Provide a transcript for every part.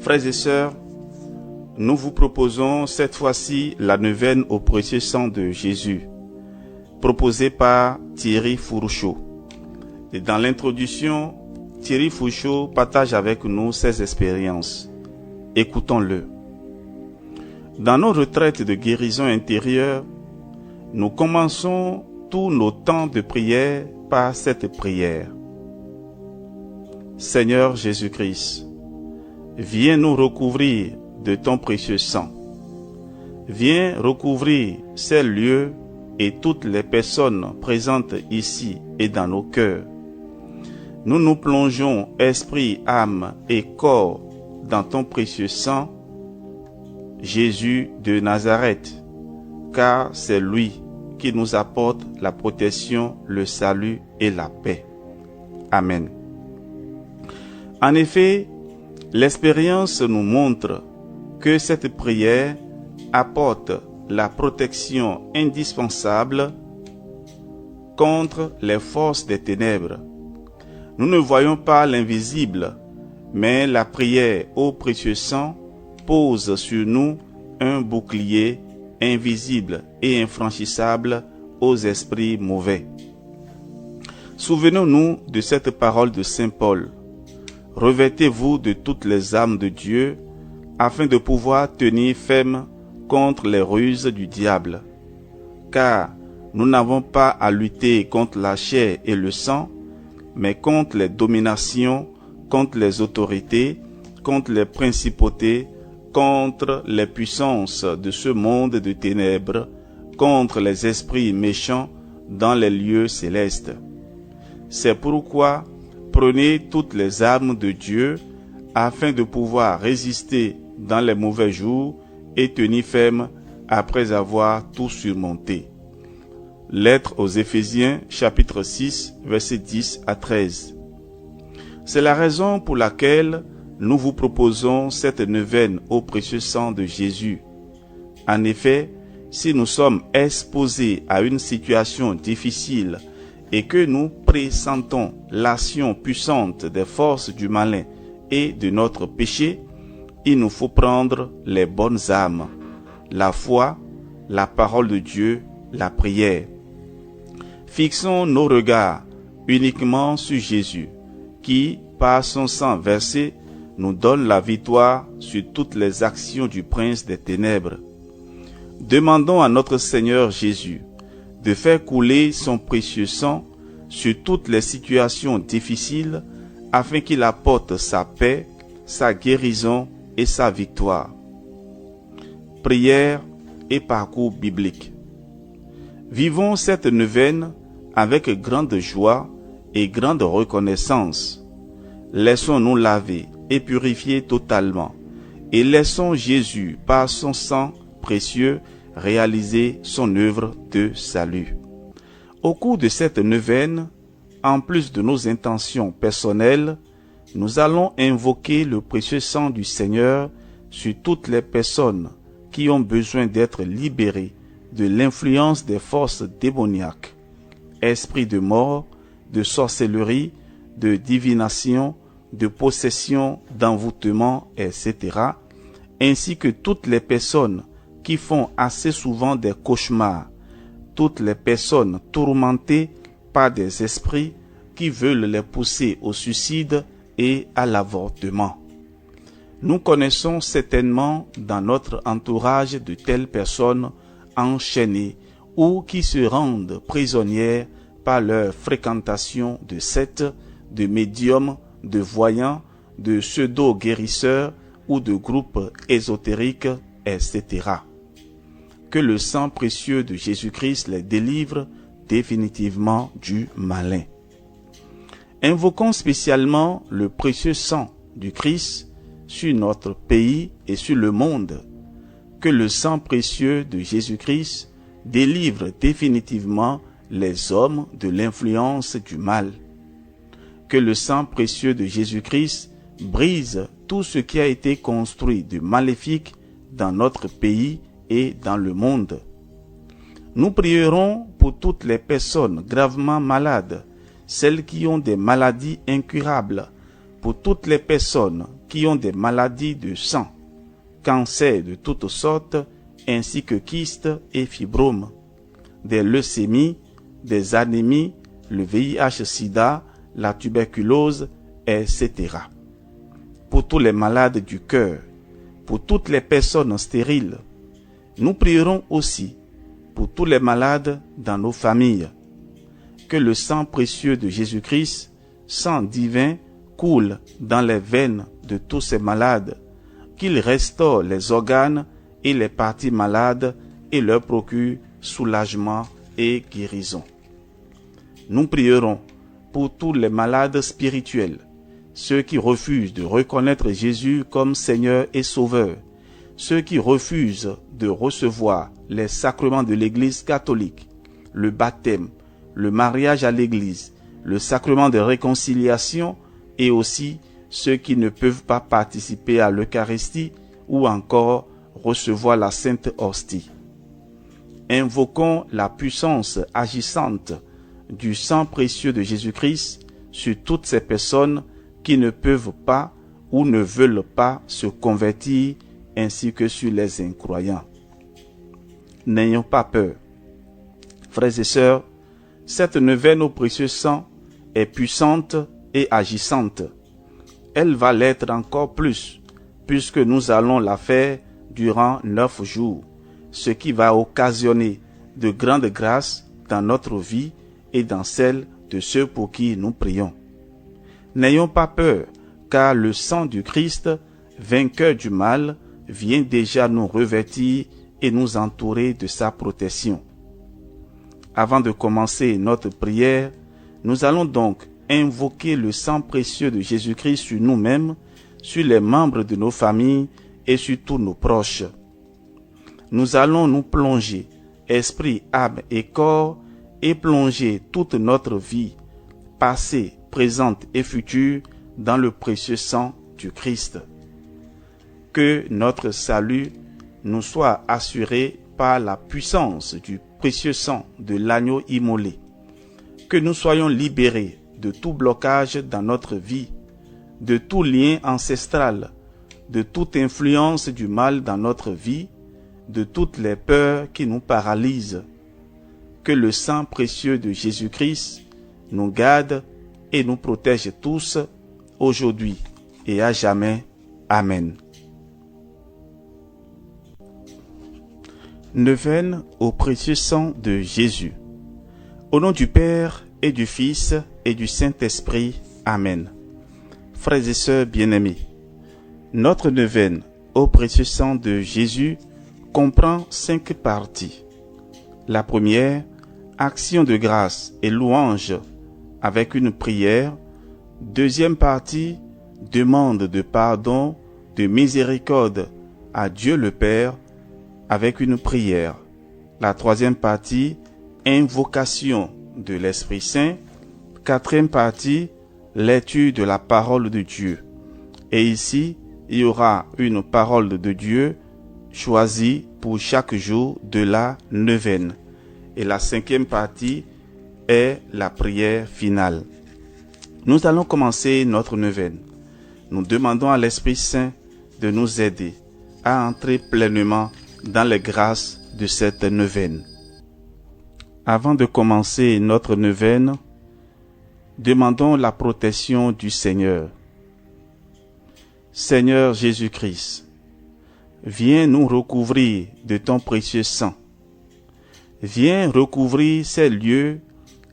Frères et sœurs, nous vous proposons cette fois-ci la neuvaine au précieux sang de Jésus, proposée par Thierry Fourouchot. Et dans l'introduction, Thierry Fourouchot partage avec nous ses expériences. Écoutons-le. Dans nos retraites de guérison intérieure, nous commençons tous nos temps de prière par cette prière. Seigneur Jésus-Christ, viens nous recouvrir de ton précieux sang. Viens recouvrir ces lieux et toutes les personnes présentes ici et dans nos cœurs. Nous nous plongeons esprit, âme et corps dans ton précieux sang, Jésus de Nazareth, car c'est lui qui nous apporte la protection, le salut et la paix. Amen. En effet, l'expérience nous montre que cette prière apporte la protection indispensable contre les forces des ténèbres. Nous ne voyons pas l'invisible, mais la prière au précieux sang pose sur nous un bouclier invisible et infranchissable aux esprits mauvais. Souvenons-nous de cette parole de Saint Paul. Revêtez-vous de toutes les armes de Dieu, afin de pouvoir tenir ferme contre les ruses du diable. Car nous n'avons pas à lutter contre la chair et le sang, mais contre les dominations, contre les autorités, contre les principautés, contre les puissances de ce monde de ténèbres, contre les esprits méchants dans les lieux célestes. C'est pourquoi prenez toutes les armes de Dieu afin de pouvoir résister dans les mauvais jours et tenir ferme après avoir tout surmonté. Lettre aux Éphésiens, chapitre 6, versets 10 à 13. C'est la raison pour laquelle nous vous proposons cette neuvaine au précieux sang de Jésus. En effet, si nous sommes exposés à une situation difficile et que nous pressentons l'action puissante des forces du malin et de notre péché, il nous faut prendre les bonnes armes, la foi, la parole de Dieu, la prière. Fixons nos regards uniquement sur Jésus, qui, par son sang versé, nous donne la victoire sur toutes les actions du prince des ténèbres. Demandons à notre Seigneur Jésus de faire couler son précieux sang sur toutes les situations difficiles afin qu'il apporte sa paix, sa guérison et sa victoire. Prière et parcours biblique. Vivons cette neuvaine avec grande joie et grande reconnaissance. Laissons-nous laver et purifier totalement et laissons Jésus par son sang précieux réaliser son œuvre de salut. Au cours de cette neuvaine, en plus de nos intentions personnelles, nous allons invoquer le précieux sang du Seigneur sur toutes les personnes qui ont besoin d'être libérées de l'influence des forces démoniaques, esprits de mort, de sorcellerie, de divination, de possession, d'envoûtement, etc., ainsi que toutes les personnes qui font assez souvent des cauchemars, toutes les personnes tourmentées par des esprits qui veulent les pousser au suicide et à l'avortement. Nous connaissons certainement dans notre entourage de telles personnes enchaînées ou qui se rendent prisonnières par leur fréquentation de sectes, de médiums, de voyants, de pseudo-guérisseurs ou de groupes ésotériques, etc. Que le sang précieux de Jésus-Christ les délivre définitivement du malin. Invoquons spécialement le précieux sang du Christ sur notre pays et sur le monde. Que le sang précieux de Jésus-Christ délivre définitivement les hommes de l'influence du mal. Que le sang précieux de Jésus-Christ brise tout ce qui a été construit de maléfique dans notre pays et dans le monde. Nous prierons pour toutes les personnes gravement malades, celles qui ont des maladies incurables, pour toutes les personnes qui ont des maladies de sang, cancers de toutes sortes, ainsi que kystes et fibromes, des leucémies, des anémies, le VIH-Sida, la tuberculose, etc. Pour tous les malades du cœur, pour toutes les personnes stériles. Nous prierons aussi pour tous les malades dans nos familles. Que le sang précieux de Jésus-Christ, sang divin, coule dans les veines de tous ces malades, qu'il restaure les organes et les parties malades et leur procure soulagement et guérison. Nous prierons pour tous les malades spirituels, ceux qui refusent de reconnaître Jésus comme Seigneur et Sauveur, ceux qui refusent de recevoir les sacrements de l'Église catholique, le baptême, le mariage à l'Église, le sacrement de réconciliation et aussi ceux qui ne peuvent pas participer à l'Eucharistie ou encore recevoir la Sainte Hostie. Invoquons la puissance agissante du sang précieux de Jésus-Christ sur toutes ces personnes qui ne peuvent pas ou ne veulent pas se convertir, ainsi que sur les incroyants. N'ayons pas peur. Frères et sœurs, cette neuvaine au précieux sang est puissante et agissante. Elle va l'être encore plus, puisque nous allons la faire durant 9 jours, ce qui va occasionner de grandes grâces dans notre vie et dans celle de ceux pour qui nous prions. N'ayons pas peur, car le sang du Christ, vainqueur du mal, vient déjà nous revêtir et nous entourer de sa protection. Avant de commencer notre prière, nous allons donc invoquer le sang précieux de Jésus-Christ sur nous-mêmes, sur les membres de nos familles et sur tous nos proches. Nous allons nous plonger, esprit, âme et corps, et plonger toute notre vie, passée, présente et future, dans le précieux sang du Christ. Que notre salut nous soit assuré par la puissance du précieux sang de l'agneau immolé. Que nous soyons libérés de tout blocage dans notre vie, de tout lien ancestral, de toute influence du mal dans notre vie, de toutes les peurs qui nous paralysent. Que le sang précieux de Jésus-Christ nous garde et nous protège tous, aujourd'hui et à jamais. Amen. Neuvaine au précieux sang de Jésus. Au nom du Père et du Fils et du Saint-Esprit. Amen. Frères et sœurs bien-aimés, notre neuvaine au précieux sang de Jésus comprend 5 parties. La première, action de grâce et louange avec une prière. Deuxième partie, demande de pardon, de miséricorde à Dieu le Père avec une prière. La troisième partie, invocation de l'Esprit Saint. Quatrième partie, lecture de la parole de Dieu. Et ici, il y aura une parole de Dieu choisie pour chaque jour de la neuvaine. Et la 5e partie est la prière finale. Nous allons commencer notre neuvaine. Nous demandons à l'Esprit Saint de nous aider à entrer pleinement dans les grâces de cette neuvaine. Avant de commencer notre neuvaine, demandons la protection du Seigneur. Seigneur Jésus-Christ, viens nous recouvrir de ton précieux sang. Viens recouvrir ces lieux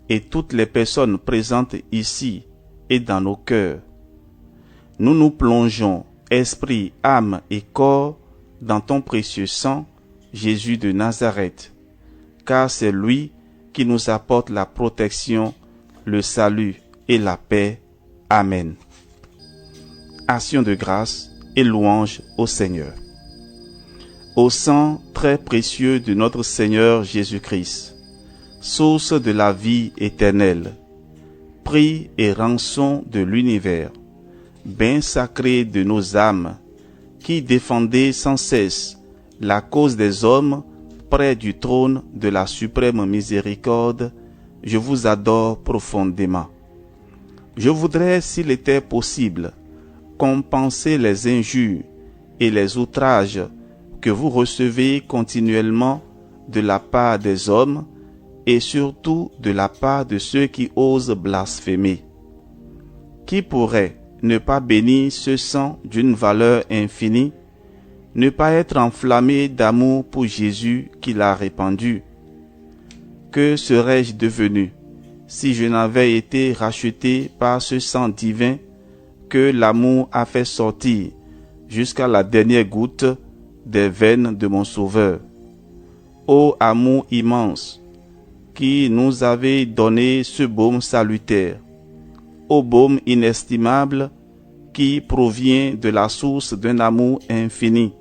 et toutes les personnes présentes ici et dans nos cœurs. Nous nous plongeons, esprit, âme et corps, dans ton précieux sang, Jésus de Nazareth, car c'est lui qui nous apporte la protection, le salut et la paix. Amen. Action de grâce et louange au Seigneur. Au sang très précieux de notre Seigneur Jésus-Christ, source de la vie éternelle, prix et rançon de l'univers, bain sacré de nos âmes, qui défendez sans cesse la cause des hommes près du trône de la suprême miséricorde, je vous adore profondément. Je voudrais, s'il était possible, compensez les injures et les outrages que vous recevez continuellement de la part des hommes et surtout de la part de ceux qui osent blasphémer. Qui pourrait ne pas bénir ce sang d'une valeur infinie, ne pas être enflammé d'amour pour Jésus qui l'a répandu? Que serais-je devenu si je n'avais été racheté par ce sang divin que l'amour a fait sortir jusqu'à la dernière goutte des veines de mon Sauveur? Ô amour immense, qui nous avait donné ce baume salutaire, ô baume inestimable qui provient de la source d'un amour infini,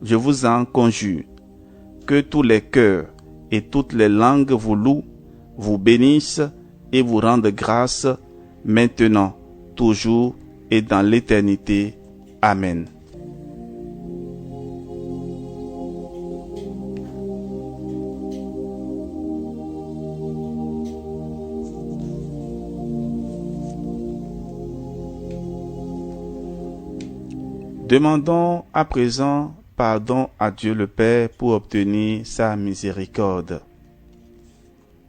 je vous en conjure, que tous les cœurs et toutes les langues vous louent, vous bénissent et vous rendent grâce, maintenant, toujours et dans l'éternité. Amen. Demandons à présent pardon à Dieu le Père pour obtenir sa miséricorde.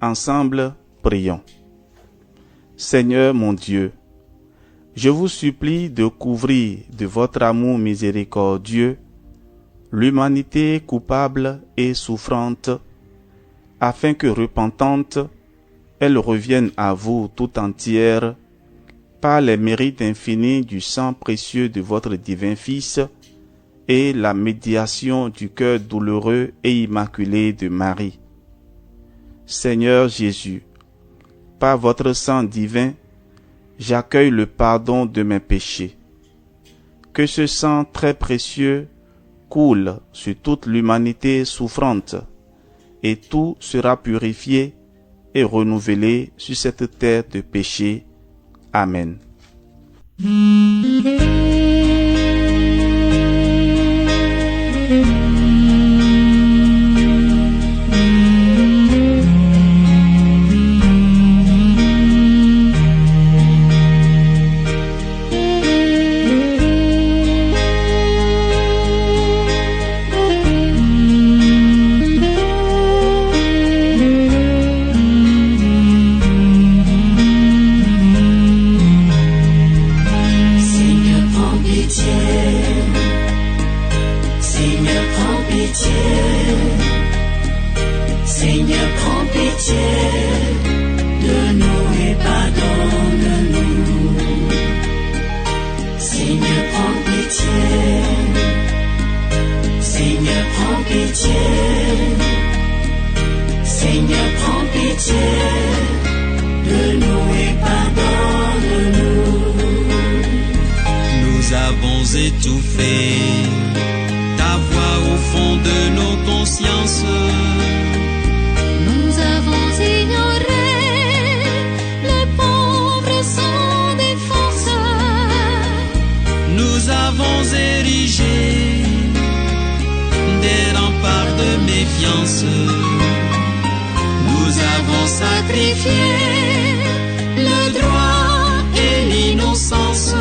Ensemble, prions. Seigneur mon Dieu, je vous supplie de couvrir de votre amour miséricordieux l'humanité coupable et souffrante, afin que repentante, elle revienne à vous tout entière par les mérites infinis du sang précieux de votre divin Fils et la médiation du cœur douloureux et immaculé de Marie. Seigneur Jésus, par votre sang divin, j'accueille le pardon de mes péchés. Que ce sang très précieux coule sur toute l'humanité souffrante, et tout sera purifié et renouvelé sur cette terre de péché. Amen. Seigneur, prends pitié de nous et pardonne-nous. Seigneur, prends pitié. Seigneur, prends pitié. Seigneur, prends pitié de nous et pardonne-nous. Nous avons étouffé ta voix au fond de nos consciences. Nous avons ignoré les pauvres sans défense. Nous avons érigé des remparts de méfiance. Nous avons sacrifié le droit et l'innocence.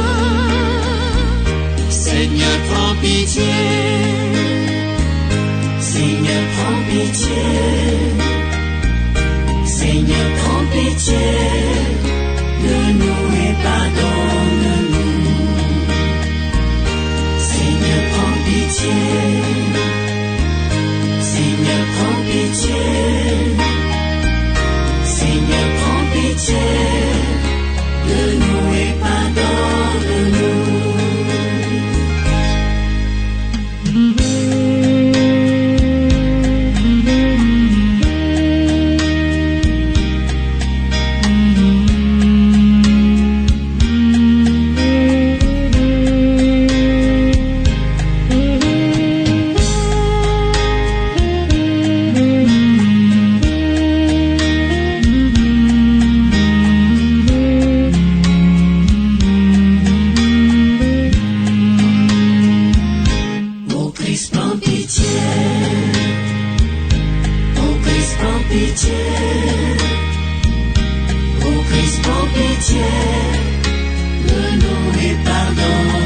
Seigneur, prends pitié. Seigneur, prends pitié. Seigneur, prends pitié de nous et pardonne-nous. Seigneur, prends pitié. Seigneur, prends pitié. Seigneur, prends pitié de nous et pardonne-nous. Ô Christ, prends pitié de nous et pardonne.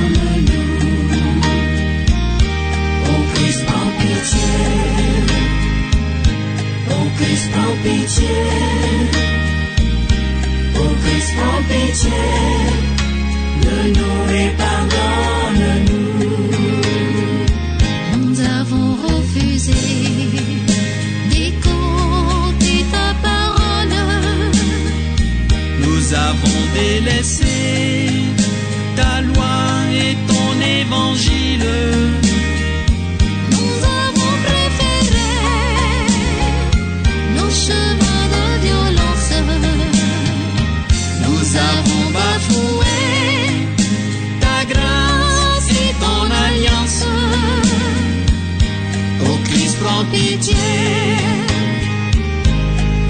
pitié.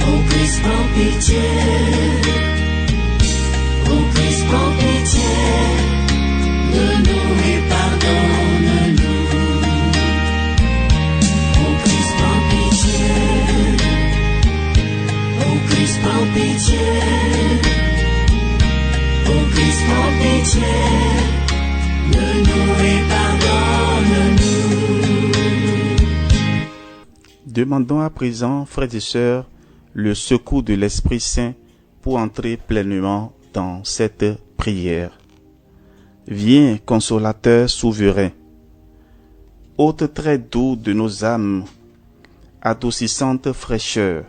Ô Christ, prends pitié. Ô Christ, prends pitié de nous et pardonne-nous. Ô Christ, prends pitié. Ô Christ, prends pitié. Ô Christ, prends pitié de nous et pardonne-nous. Demandons à présent, frères et sœurs, le secours de l'Esprit Saint pour entrer pleinement dans cette prière. Viens, consolateur souverain, hôte très doux de nos âmes, adoucissante fraîcheur,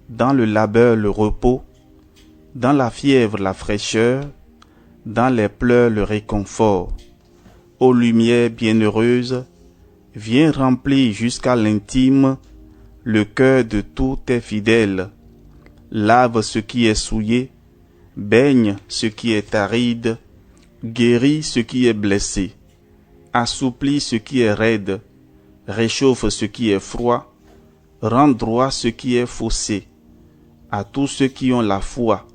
dans le labeur le repos, dans la fièvre la fraîcheur, dans les pleurs le réconfort. Ô lumière bienheureuse, viens remplir jusqu'à l'intime le cœur de tous tes fidèles, lave ce qui est souillé, baigne ce qui est aride, guéris ce qui est blessé, assouplis ce qui est raide, réchauffe ce qui est froid, rend droit ce qui est faussé. À tous ceux qui ont la foi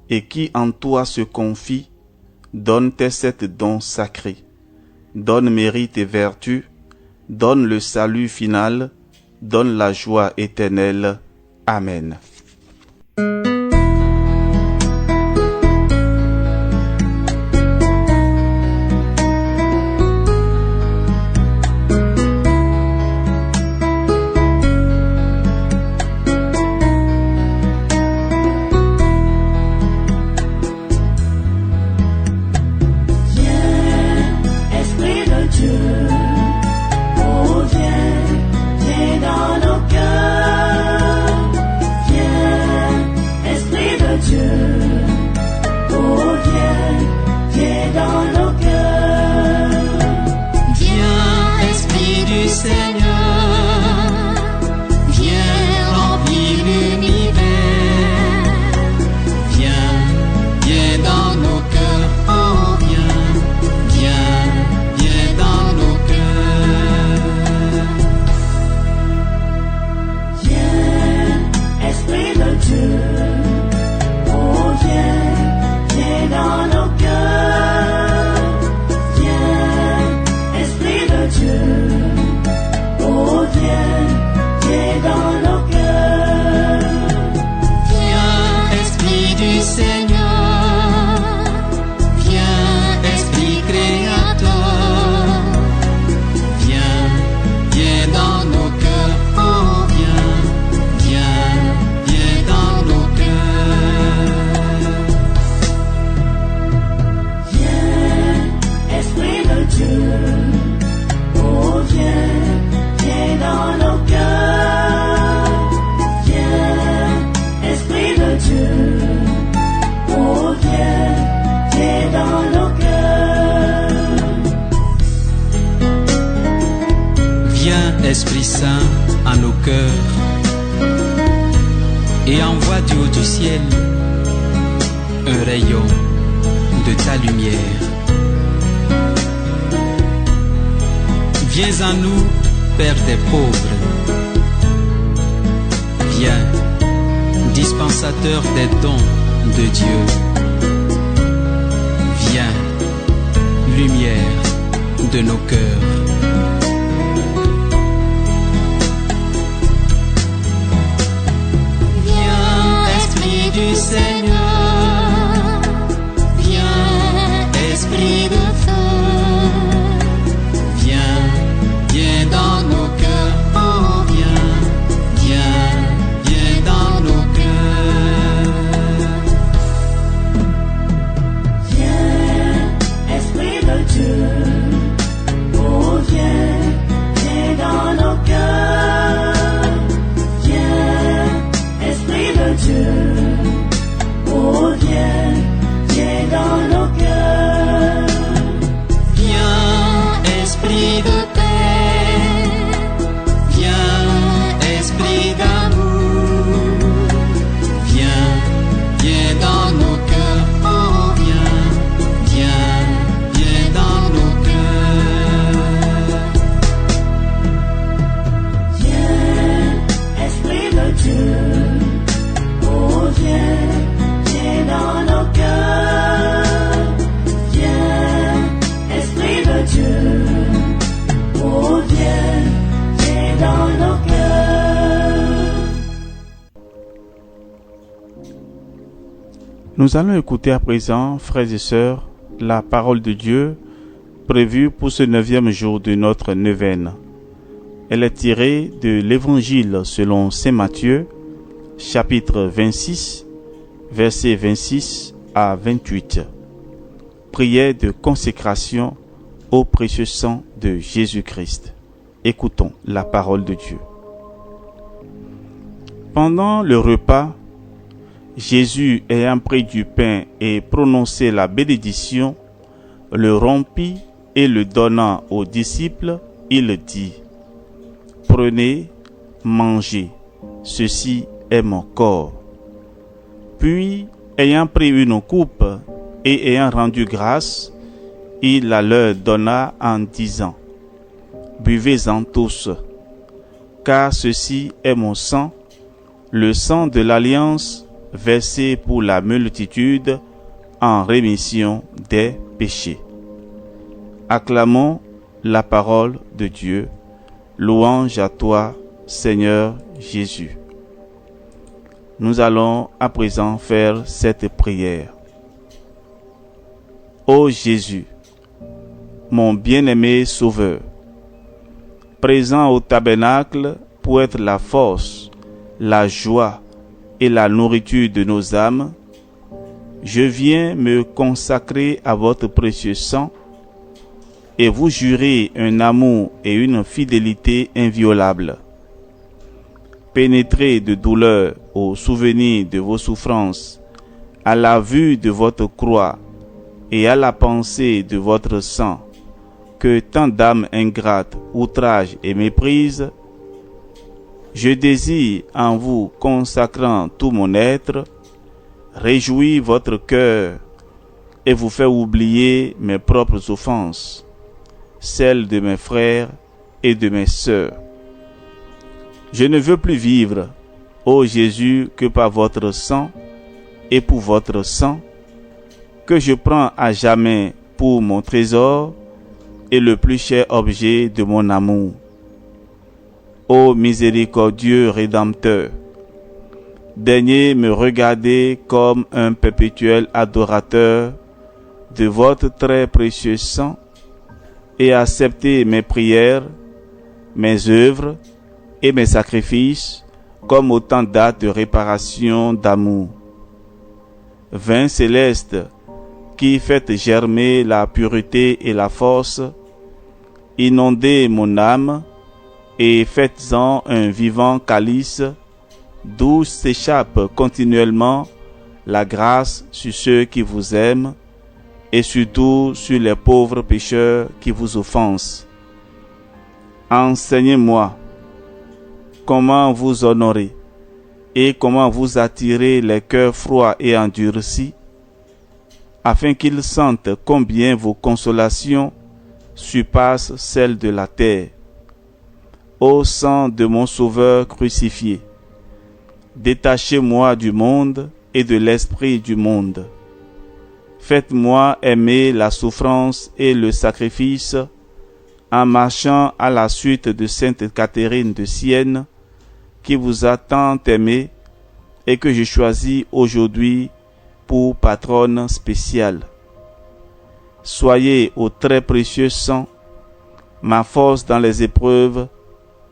et qui en toi se confient, donne tes 7 dons sacrés, donne mérite et vertu, donne le salut final, donne la joie éternelle. Amen. Esprit Saint à nos cœurs et envoie du haut du ciel un rayon de ta lumière. Viens à nous, Père des pauvres. Viens, dispensateur des dons de Dieu. Viens, lumière de nos cœurs. Du Seigneur, viens, Esprit de feu, viens, viens dans nos cœurs, oh viens, viens, viens dans nos cœurs. Viens, Esprit de Dieu, oh viens, viens dans nos cœurs. Viens, Esprit de Dieu. Oh viens, viens dans nos cœurs. Viens, Esprit de paix. Viens, Esprit d'amour. Viens, viens dans nos cœurs. Oh viens, viens, viens dans nos cœurs. Dieu. Oh, viens dans nos cœurs. Nous allons écouter à présent, frères et sœurs, la parole de Dieu prévue pour ce 9e jour de notre neuvaine. Elle est tirée de l'Évangile selon saint Matthieu, chapitre 26, versets 26 à 28. Prière de consécration au précieux sang de Jésus-Christ. Écoutons la parole de Dieu. Pendant le repas, Jésus, ayant pris du pain et prononcé la bénédiction, le rompit et le donna aux disciples, il dit: Prenez, mangez, ceci est mon corps. Puis, ayant pris une coupe et ayant rendu grâce, il la leur donna en disant: Buvez-en tous, car ceci est mon sang, le sang de l'alliance versé pour la multitude en rémission des péchés. Acclamons la parole de Dieu. Louange à toi, Seigneur Jésus. Nous allons à présent faire cette prière. Ô Jésus, mon bien-aimé Sauveur, présent au tabernacle pour être la force, la joie et la nourriture de nos âmes, je viens me consacrer à votre précieux sang et vous jurer un amour et une fidélité inviolables. Pénétré de douleur au souvenir de vos souffrances, à la vue de votre croix et à la pensée de votre sang, que tant d'âmes ingrates outragent et méprisent, je désire, en vous consacrant tout mon être, réjouir votre cœur et vous faire oublier mes propres offenses, celles de mes frères et de mes sœurs. Je ne veux plus vivre, ô Jésus, que par votre sang et pour votre sang, que je prends à jamais pour mon trésor et le plus cher objet de mon amour. Ô miséricordieux Rédempteur, daignez me regarder comme un perpétuel adorateur de votre très précieux sang et acceptez mes prières, mes œuvres et mes sacrifices comme autant d'actes de réparation d'amour. Vin céleste, qui faites germer la pureté et la force, inondez mon âme et faites-en un vivant calice d'où s'échappe continuellement la grâce sur ceux qui vous aiment et surtout sur les pauvres pécheurs qui vous offensent. Enseignez-moi comment vous honorer et comment vous attirer les cœurs froids et endurcis, afin qu'ils sentent combien vos consolations surpassent celles de la terre. Ô sang de mon Sauveur crucifié, détachez-moi du monde et de l'esprit du monde. Faites-moi aimer la souffrance et le sacrifice en marchant à la suite de Sainte Catherine de Sienne, qui vous a tant aimé et que je choisis aujourd'hui pour patronne spéciale. Soyez au très précieux sang ma force dans les épreuves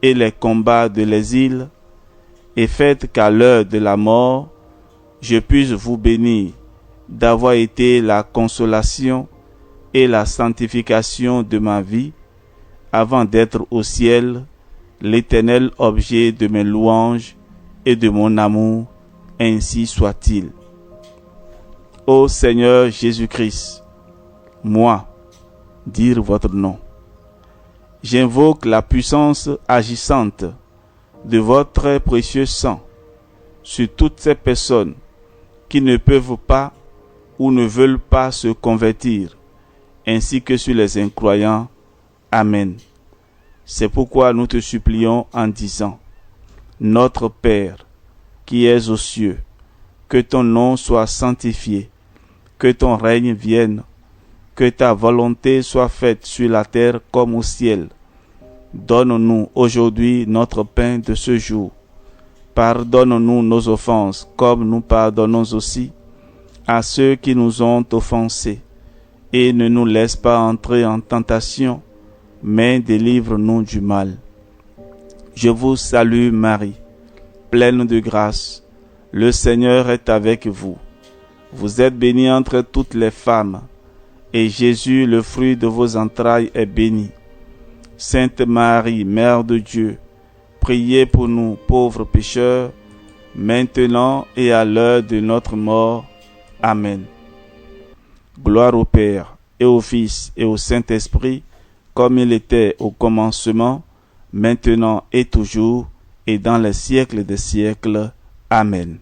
et les combats de l'exil, et faites qu'à l'heure de la mort, je puisse vous bénir d'avoir été la consolation et la sanctification de ma vie, avant d'être au ciel l'éternel objet de mes louanges et de mon amour, ainsi soit-il. Ô Seigneur Jésus-Christ, moi, dire votre nom, j'invoque la puissance agissante de votre très précieux sang sur toutes ces personnes qui ne peuvent pas ou ne veulent pas se convertir, ainsi que sur les incroyants. Amen. C'est pourquoi nous te supplions en disant: Notre Père, qui es aux cieux, que ton nom soit sanctifié, que ton règne vienne, Que ta volonté soit faite sur la terre comme au ciel. Donne-nous aujourd'hui notre pain de ce jour. Pardonne-nous nos offenses, comme nous pardonnons aussi à ceux qui nous ont offensés. Et ne nous laisse pas entrer en tentation, mais délivre-nous du mal. Je vous salue Marie, pleine de grâce. Le Seigneur est avec vous. Vous êtes bénie entre toutes les femmes, et Jésus, le fruit de vos entrailles, est béni. Sainte Marie, Mère de Dieu, priez pour nous pauvres pécheurs, maintenant et à l'heure de notre mort. Amen. Gloire au Père, et au Fils, et au Saint-Esprit, comme il était au commencement, maintenant et toujours, et dans les siècles des siècles. Amen.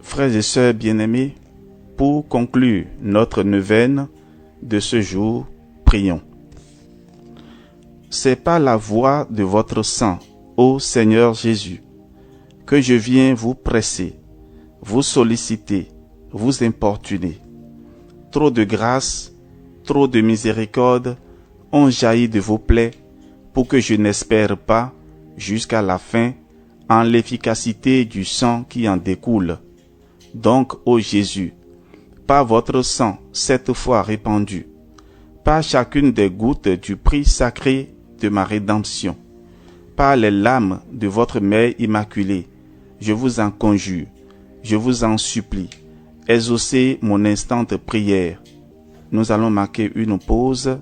Frères et sœurs bien-aimés, pour conclure notre neuvaine de ce jour, prions. C'est par la voix de votre sang, ô Seigneur Jésus, que je viens vous presser, vous solliciter, vous importuner. Trop de grâce, trop de miséricorde ont jailli de vos plaies pour que je n'espère pas, jusqu'à la fin, en l'efficacité du sang qui en découle. Donc, ô Jésus, par votre sang cette fois répandu, par chacune des gouttes du prix sacré de ma rédemption, par les larmes de votre Mère Immaculée, je vous en conjure, je vous en supplie, exaucez mon instante prière. Nous allons marquer une pause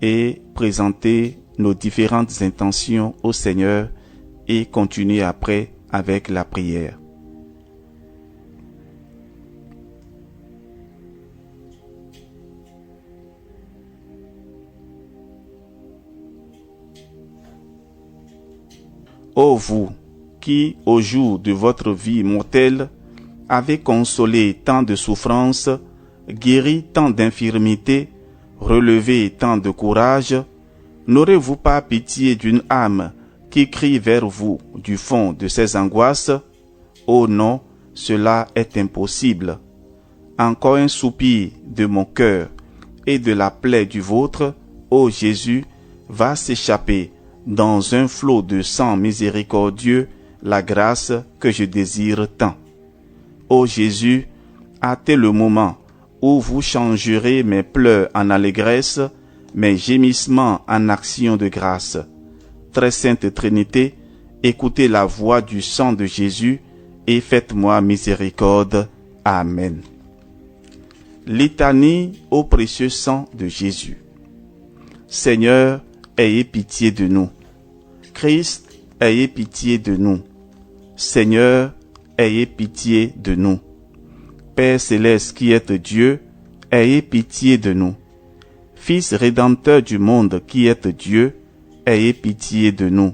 et présenter nos différentes intentions au Seigneur et continuer après avec la prière. Ô vous, qui, au jour de votre vie mortelle, avez consolé tant de souffrances, guéri tant d'infirmités, relevé tant de courage, n'aurez-vous pas pitié d'une âme qui crie vers vous du fond de ses angoisses? Oh non, cela est impossible. Encore un soupir de mon cœur et de la plaie du vôtre, ô Jésus, va s'échapper dans un flot de sang miséricordieux, la grâce que je désire tant. Ô Jésus, hâtez le moment où vous changerez mes pleurs en allégresse, mes gémissements en action de grâce. Très sainte Trinité, écoutez la voix du sang de Jésus et faites-moi miséricorde. Amen. Litanie au précieux sang de Jésus. Seigneur, ayez pitié de nous. Christ, ayez pitié de nous. Seigneur, ayez pitié de nous. Père céleste qui êtes Dieu, ayez pitié de nous. Fils rédempteur du monde qui êtes Dieu, ayez pitié de nous.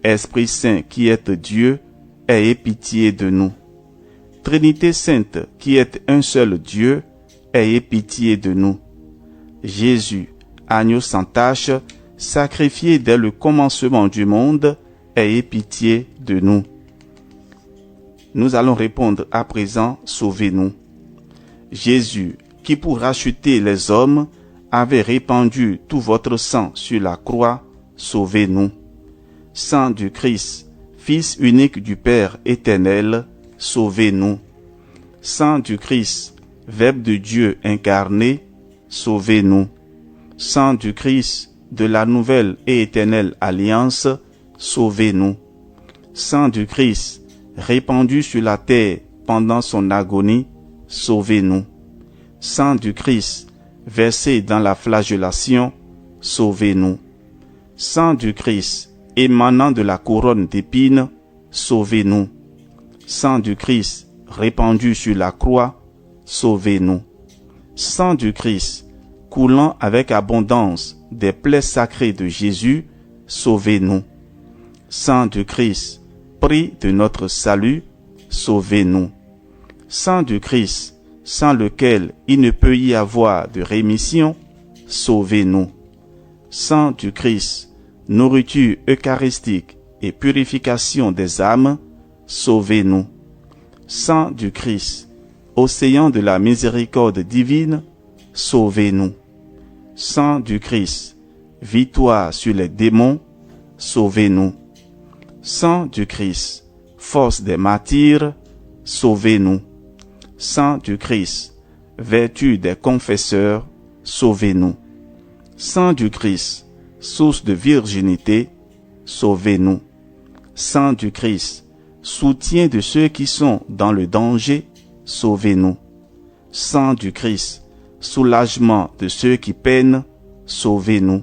Esprit Saint qui êtes Dieu, ayez pitié de nous. Trinité Sainte qui êtes un seul Dieu, ayez pitié de nous. Jésus, agneau sans tache, sacrifié dès le commencement du monde, ayez pitié de nous. Nous allons répondre à présent, sauvez-nous. Jésus, qui pour racheter les hommes, avait répandu tout votre sang sur la croix, sauvez-nous. Sang du Christ, Fils unique du Père éternel, sauvez-nous. Sang du Christ, Verbe de Dieu incarné, sauvez-nous. Sang du Christ, de la nouvelle et éternelle alliance, sauvez-nous. Sang du Christ, répandu sur la terre pendant son agonie, sauvez-nous. Sang du Christ, versé dans la flagellation, sauvez-nous. Sang du Christ, émanant de la couronne d'épines, sauvez-nous. Sang du Christ, répandu sur la croix, sauvez-nous. Sang du Christ, coulant avec abondance des plaies sacrées de Jésus, sauvez-nous. Sang du Christ, prix de notre salut, sauvez-nous. Sang du Christ, sans lequel il ne peut y avoir de rémission, sauvez-nous. Sang du Christ, nourriture eucharistique et purification des âmes, sauvez-nous. Sang du Christ, océan de la miséricorde divine, sauvez-nous. Sang du Christ, victoire sur les démons, sauvez-nous. Sang du Christ, force des martyrs, sauvez-nous. Sang du Christ, vertu des confesseurs, sauvez-nous. Sang du Christ, source de virginité, sauvez-nous. Sang du Christ, soutien de ceux qui sont dans le danger, sauvez-nous. Sang du Christ, soulagement de ceux qui peinent, sauvez-nous.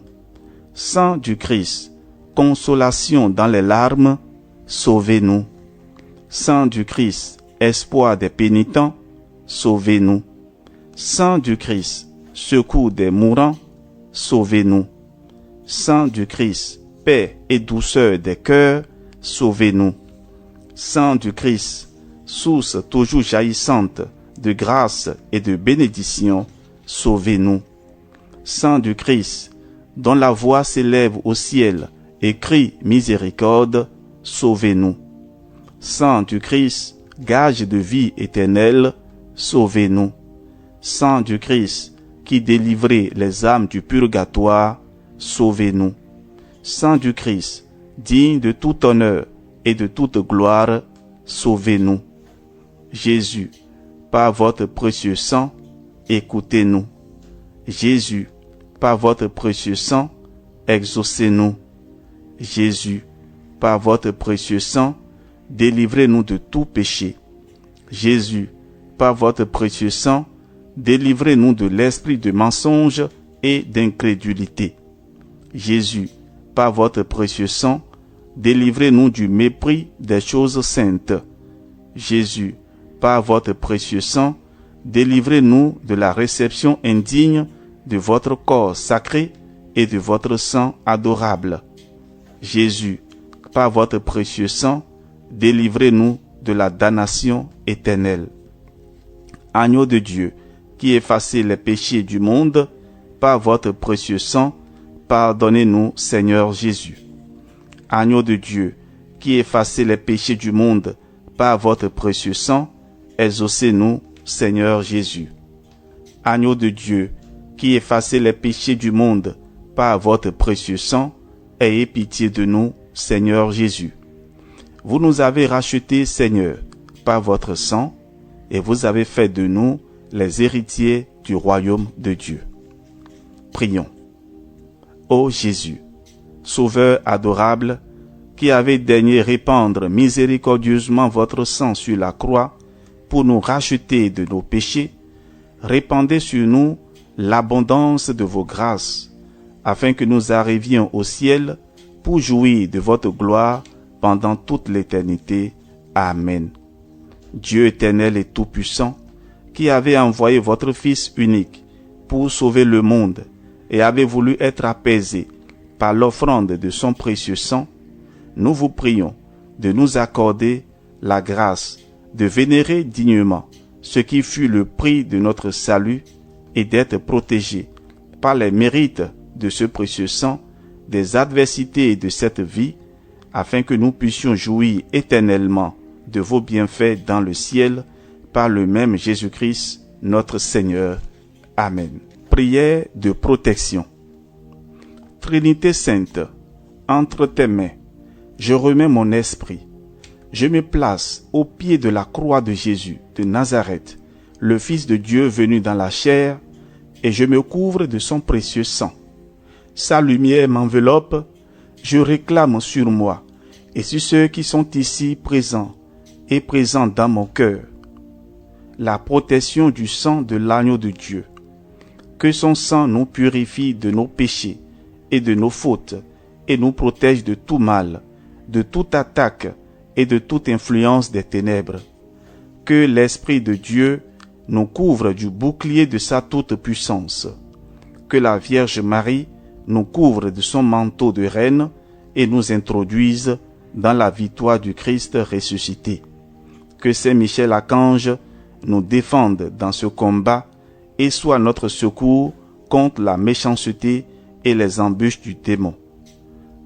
Sang du Christ, consolation dans les larmes, sauvez-nous. Sang du Christ, espoir des pénitents, sauvez-nous. Sang du Christ, secours des mourants, sauvez-nous. Sang du Christ, paix et douceur des cœurs, sauvez-nous. Sang du Christ, source toujours jaillissante de grâce et de bénédiction, sauvez-nous. Sang du Christ, dont la voix s'élève au ciel et crie miséricorde, sauvez-nous. Sang du Christ, gage de vie éternelle, sauvez-nous. Sang du Christ, qui délivrait les âmes du purgatoire, sauvez-nous. Sang du Christ, digne de tout honneur et de toute gloire, sauvez-nous. Jésus, par votre précieux sang, écoutez-nous. Jésus, par votre précieux sang, exaucez-nous. Jésus, par votre précieux sang, délivrez-nous de tout péché. Jésus, par votre précieux sang, délivrez-nous de l'esprit de mensonge et d'incrédulité. Jésus, par votre précieux sang, délivrez-nous du mépris des choses saintes. Jésus, par votre précieux sang, délivrez-nous de la réception indigne de votre corps sacré et de votre sang adorable. Jésus, par votre précieux sang, délivrez-nous de la damnation éternelle. Agneau de Dieu, qui effacez les péchés du monde, par votre précieux sang, pardonnez-nous, Seigneur Jésus. Agneau de Dieu, qui effacez les péchés du monde, par votre précieux sang, exaucez-nous, Seigneur Jésus. Agneau de Dieu, qui effacez les péchés du monde, par votre précieux sang, ayez pitié de nous, Seigneur Jésus. Vous nous avez rachetés, Seigneur, par votre sang, et vous avez fait de nous les héritiers du royaume de Dieu. Prions. Ô Jésus, Sauveur adorable, qui avez daigné répandre miséricordieusement votre sang sur la croix pour nous racheter de nos péchés, répandez sur nous l'abondance de vos grâces, afin que nous arrivions au ciel pour jouir de votre gloire pendant toute l'éternité. Amen. Dieu éternel et tout-puissant, qui avez envoyé votre Fils unique pour sauver le monde et avez voulu être apaisé par l'offrande de son précieux sang, nous vous prions de nous accorder la grâce de vénérer dignement ce qui fut le prix de notre salut et d'être protégés par les mérites de ce précieux sang des adversités de cette vie, afin que nous puissions jouir éternellement de vos bienfaits dans le ciel par le même Jésus-Christ, notre Seigneur. Amen. Prière de protection. Trinité Sainte, entre tes mains, je remets mon esprit. Je me place au pied de la croix de Jésus de Nazareth, le Fils de Dieu venu dans la chair, et je me couvre de son précieux sang. Sa lumière m'enveloppe, je réclame sur moi et sur ceux qui sont ici présents et présents dans mon cœur la protection du sang de l'agneau de Dieu. Que son sang nous purifie de nos péchés et de nos fautes et nous protège de tout mal, de toute attaque et de toute influence des ténèbres. Que l'Esprit de Dieu nous couvre du bouclier de sa toute-puissance. Que la Vierge Marie nous couvre de son manteau de reine et nous introduise dans la victoire du Christ ressuscité. Que Saint Michel Archange nous défende dans ce combat et soit notre secours contre la méchanceté et les embûches du démon.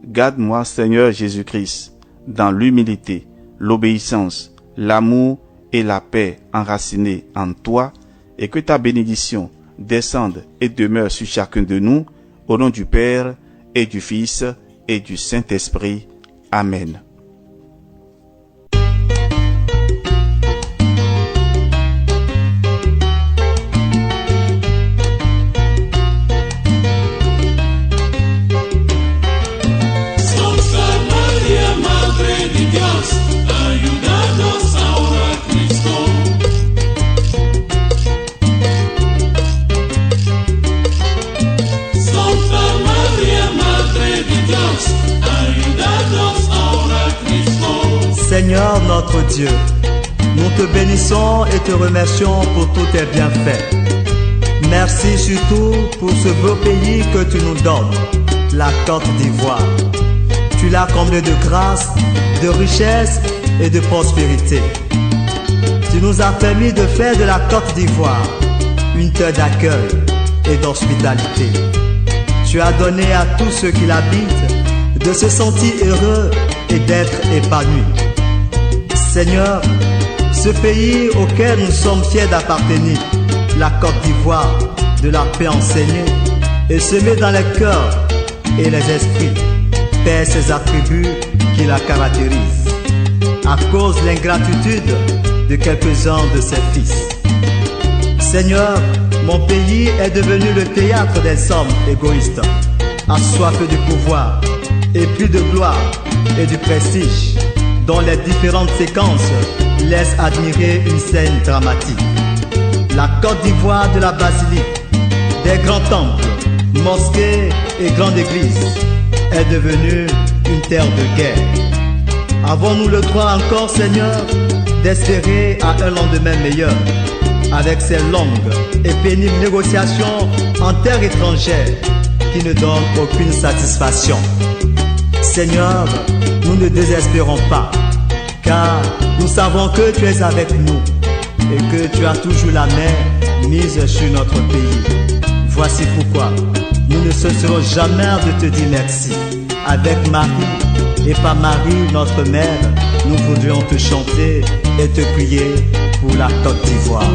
Garde-moi, Seigneur Jésus-Christ, dans l'humilité, l'obéissance, l'amour et la paix enracinée en toi, et que ta bénédiction descende et demeure sur chacun de nous, au nom du Père et du Fils et du Saint-Esprit. Amen. Seigneur notre Dieu, nous te bénissons et te remercions pour tous tes bienfaits. Merci surtout pour ce beau pays que tu nous donnes, la Côte d'Ivoire. Tu l'as comblé de grâce, de richesse et de prospérité. Tu nous as permis de faire de la Côte d'Ivoire une terre d'accueil et d'hospitalité. Tu as donné à tous ceux qui l'habitent de se sentir heureux et d'être épanouis. Seigneur, ce pays auquel nous sommes fiers d'appartenir, la Côte d'Ivoire, de la paix enseignée et semée dans les cœurs et les esprits, perd ses attributs qui la caractérisent, à cause de l'ingratitude de quelques-uns de ses fils. Seigneur, mon pays est devenu le théâtre des hommes égoïstes, assoiffés du pouvoir, épris de gloire et du prestige, dont les différentes séquences laissent admirer une scène dramatique. La Côte d'Ivoire de la basilique, des grands temples, mosquées et grandes églises est devenue une terre de guerre. Avons-nous le droit encore, Seigneur, d'espérer à un lendemain meilleur, avec ces longues et pénibles négociations en terre étrangère qui ne donnent aucune satisfaction? Seigneur, nous ne désespérons pas, car nous savons que tu es avec nous et que tu as toujours la main mise sur notre pays. Voici pourquoi nous ne cesserons jamais de te dire merci. Avec Marie et par Marie, notre mère, nous voudrions te chanter et te prier pour la Côte d'Ivoire.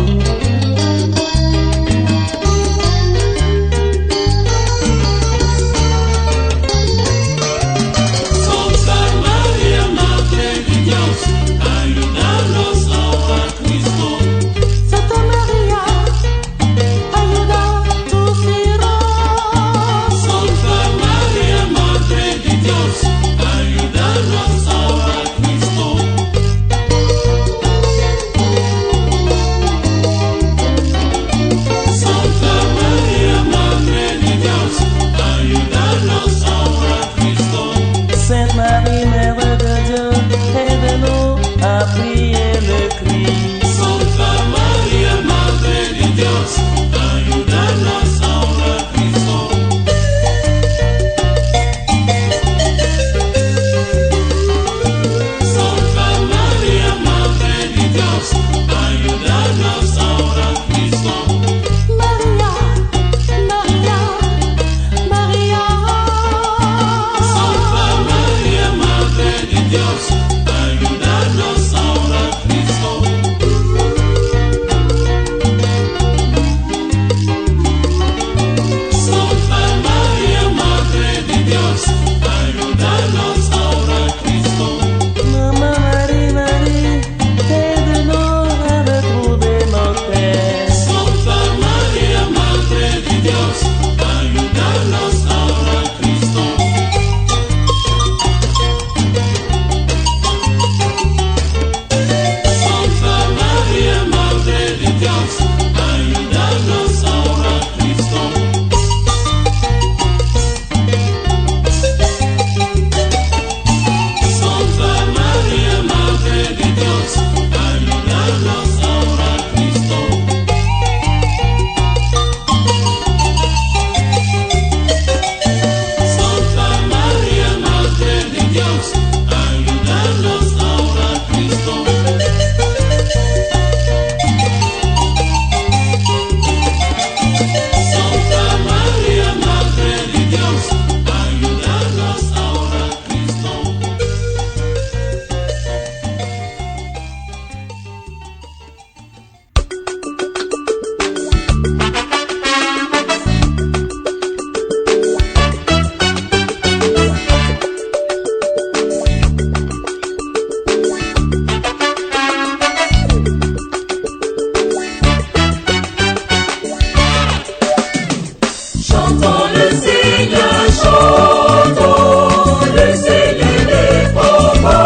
Chantons le Seigneur, chantons le Seigneur des pauvres,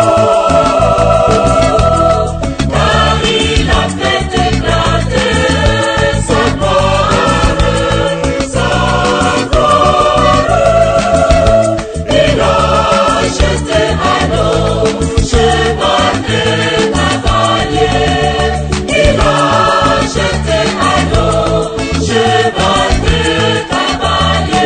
car il a fait éclater sa gloire, sa gloire. Il a jeté à l'eau cheval et cavalier. Il a jeté à l'eau cheval et cavalier.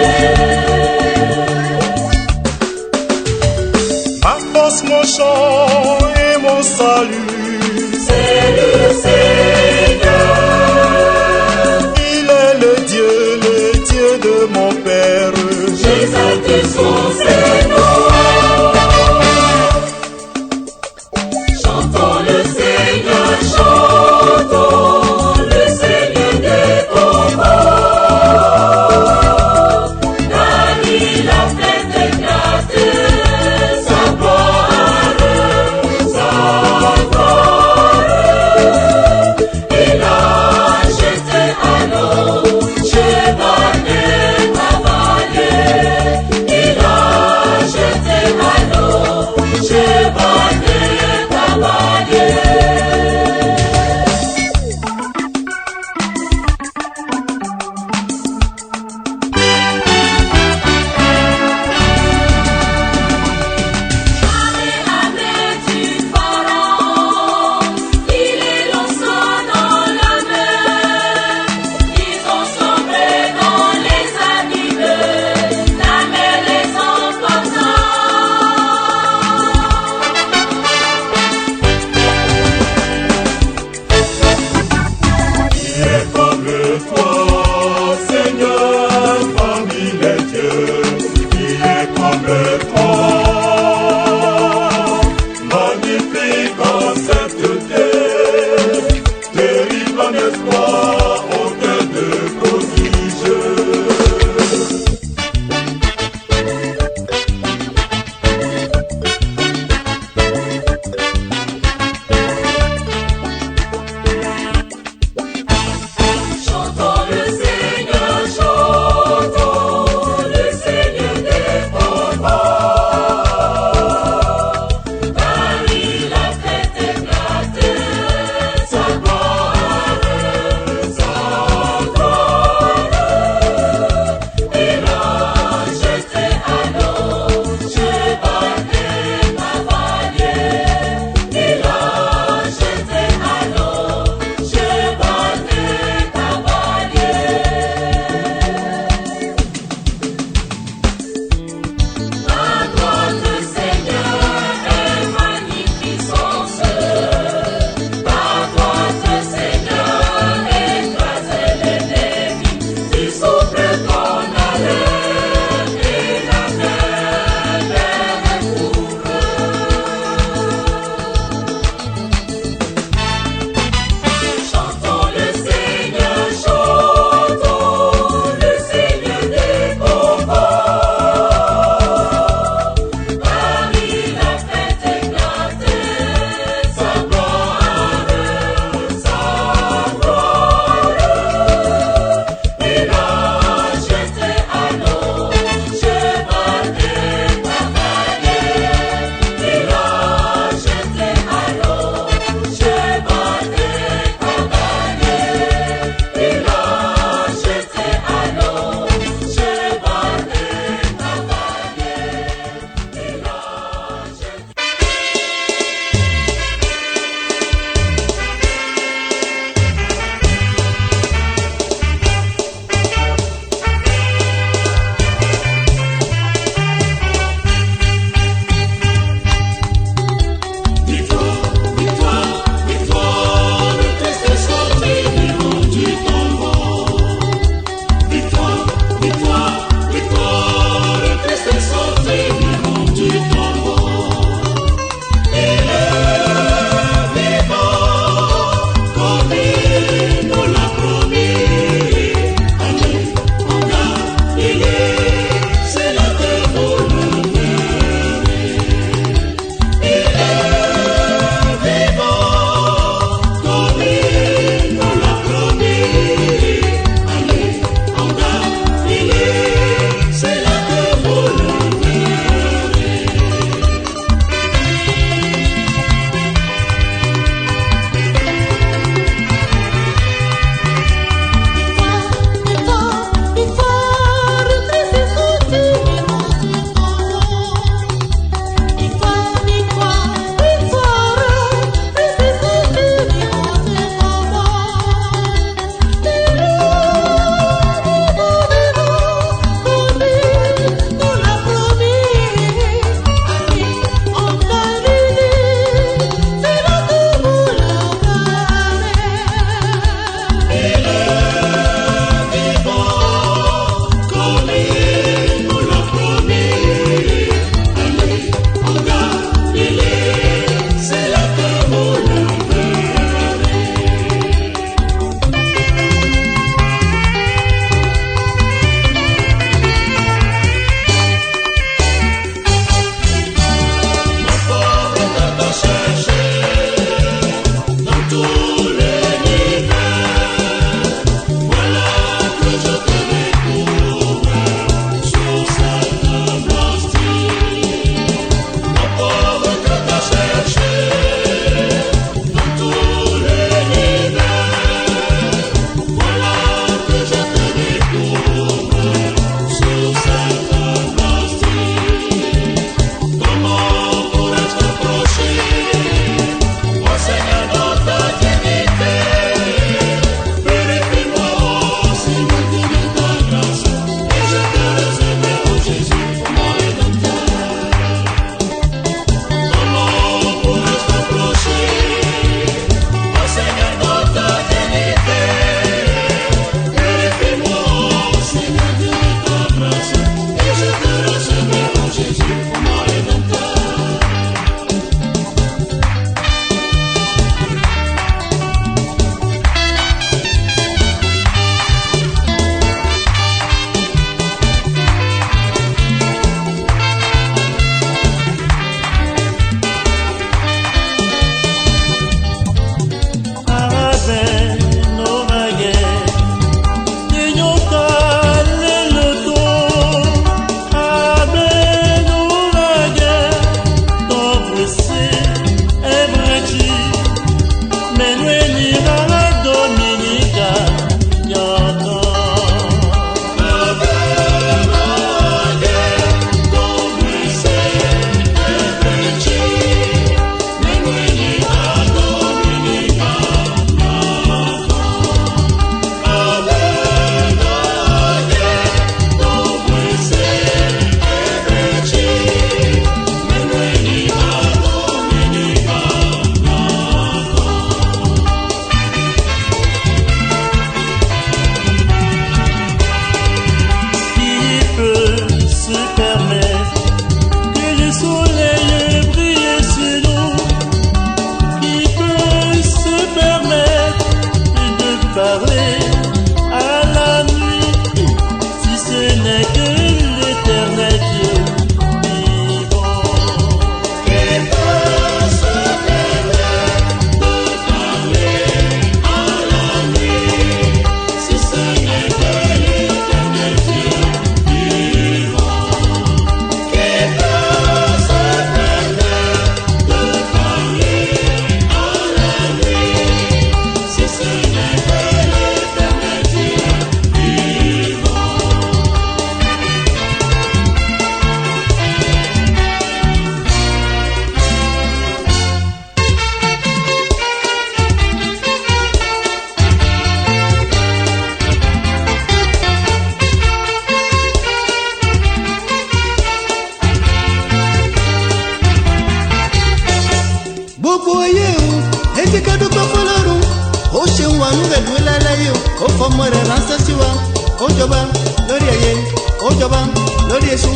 jọba lórí èṣù,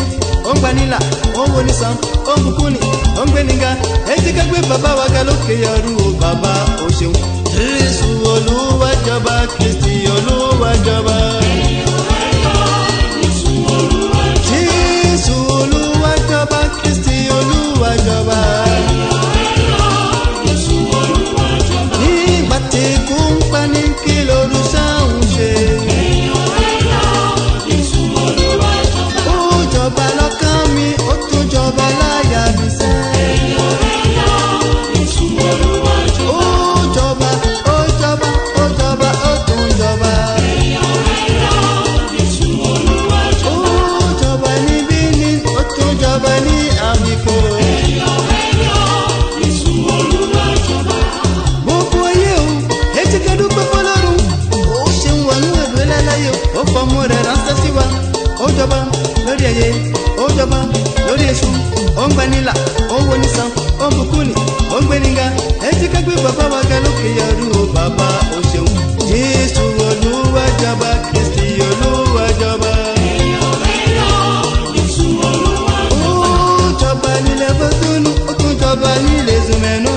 ó ń gbanilà, ó ń wonísàn, ó ń bùkúnni, ó ń gbéniga. Ẹ jẹ́ ká gbé bàbá wa ga lókè ọ̀run o, bàbá o ṣeun. Jésù Olúwa jọba, Kristi Olúwa jọba. Jésù Olúwa jọba, Kristi Olúwa jọba. Nígbà tí kú ń pani kí lolùṣọ́ ń ṣe. Ó jọba lọ́kàn mi, ó tún jọba láyà mi sẹ́. Ó jọba, ó jọba, ó jọba, ó tún jọba. Ó jọba níbí ni, ó tún jọba ní àmìkò. Gbogbo ayé o, ẹ jẹ́ ká dúpẹ́ f'Ọlọ́run. Ó ṣeun wọnú ẹ̀dùn ẹlẹ́láyé o, ó fọmọ rẹ̀ ránṣẹ́ sí wa. Ó jọba lórí ẹyẹ, ó jọba lórí èṣù, ó ń gbanilà, ó ń wonísàn, ó ń bùkúnni, ó ń gbéniga. Ẹ jẹ́ ká gbé bàbá wa ga lókè ọ̀run o, bàbá o ṣeun. Jésù Olúwa jọba, Kristi Olúwa jọba. Ó jọba nílẹ̀ Bọ́túnù, ó tún jọba nílẹ̀ Zùmẹ̀nù.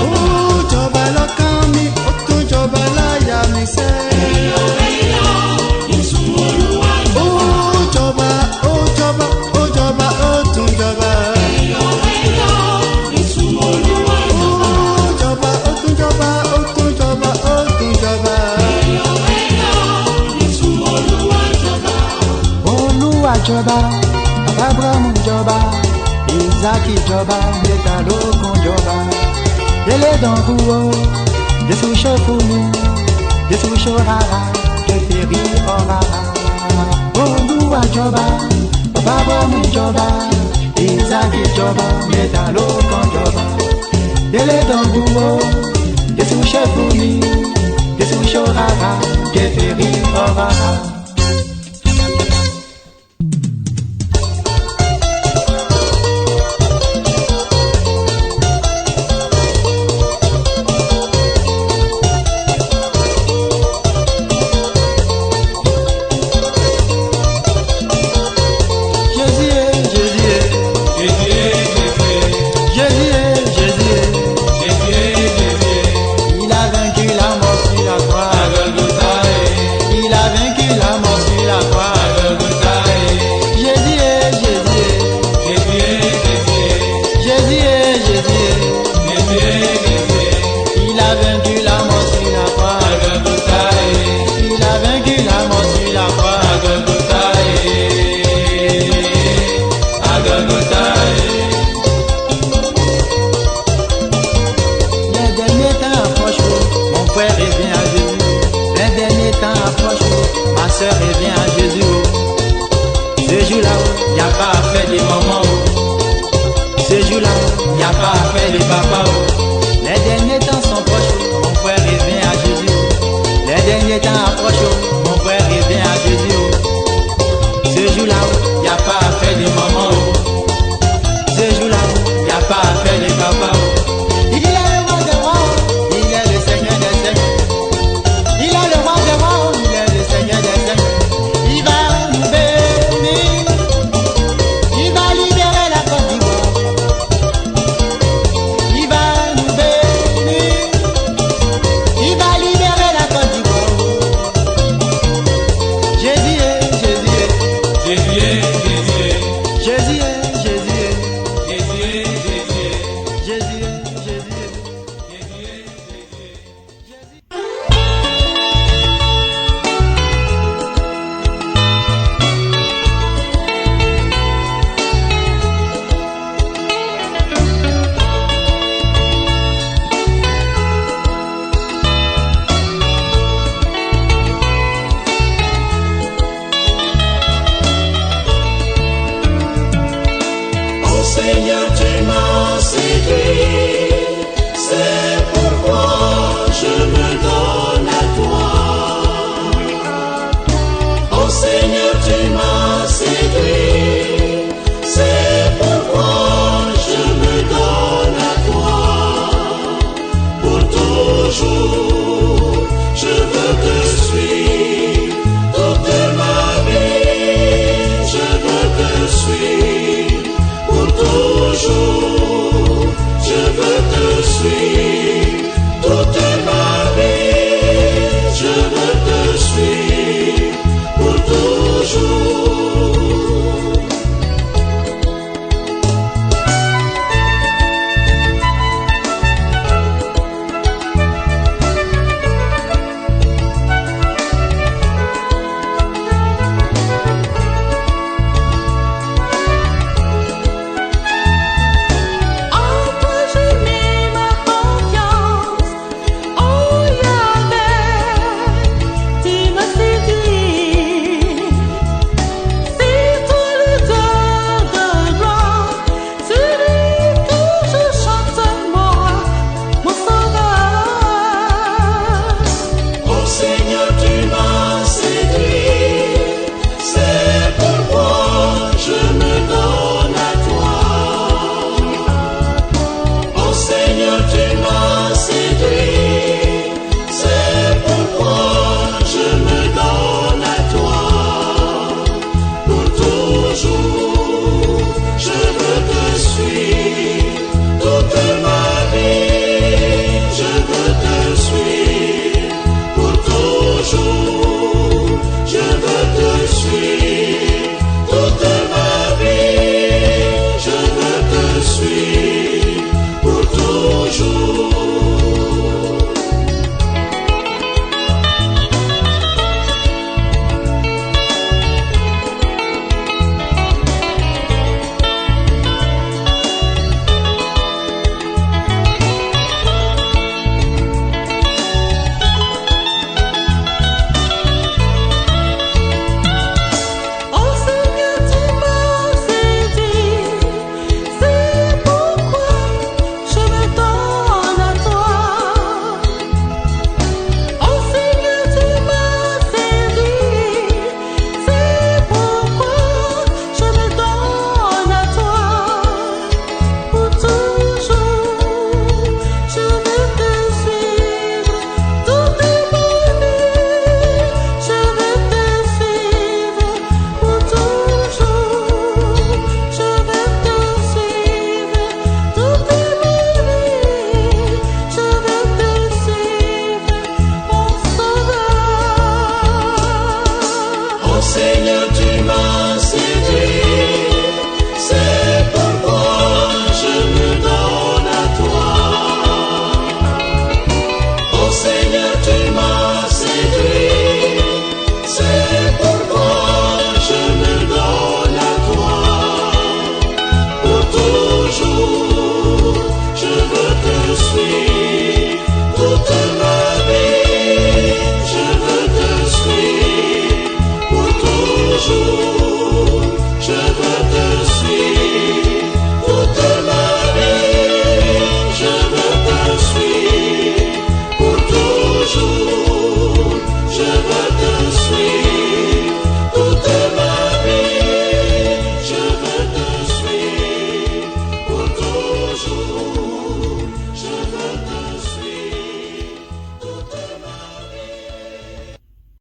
Ó jọba lọ́kàn mi, ó tún jọba láyà mi sẹ́. Ó jọba, ó jọba, ó jọba, ó tún jọba. Ó jọba, ó tún jọba, ó tún jọba, ó tún jọba. Olúwa jọba, bàbá Abrahamu jọba, Ísákì jọba, Mẹ́talógún jọba. Délé dànbúrò, Jésù ṣe fún mi, Jésù ṣe rárá, kèfèrí ọ̀rárá. Olúwa jọba, bàbá Abrahamu jọba, Ísákì jọba, Mẹ́talógún jọba. Délé dànbúrò, Jésù ṣe fún mi, Jésù ṣe rárá, kèfèrí ọ̀rárá. Il a vaincu la mort sur la croix. Il a vaincu la mort sur la croix. Jésus est Jésus. Jésus est Jésus. Il a vaincu la mort sur la croix. Il a vaincu la mort sur la croix. Les derniers temps approchent, mon frère revient à Jésus. Les derniers temps approchent, ma soeur revient à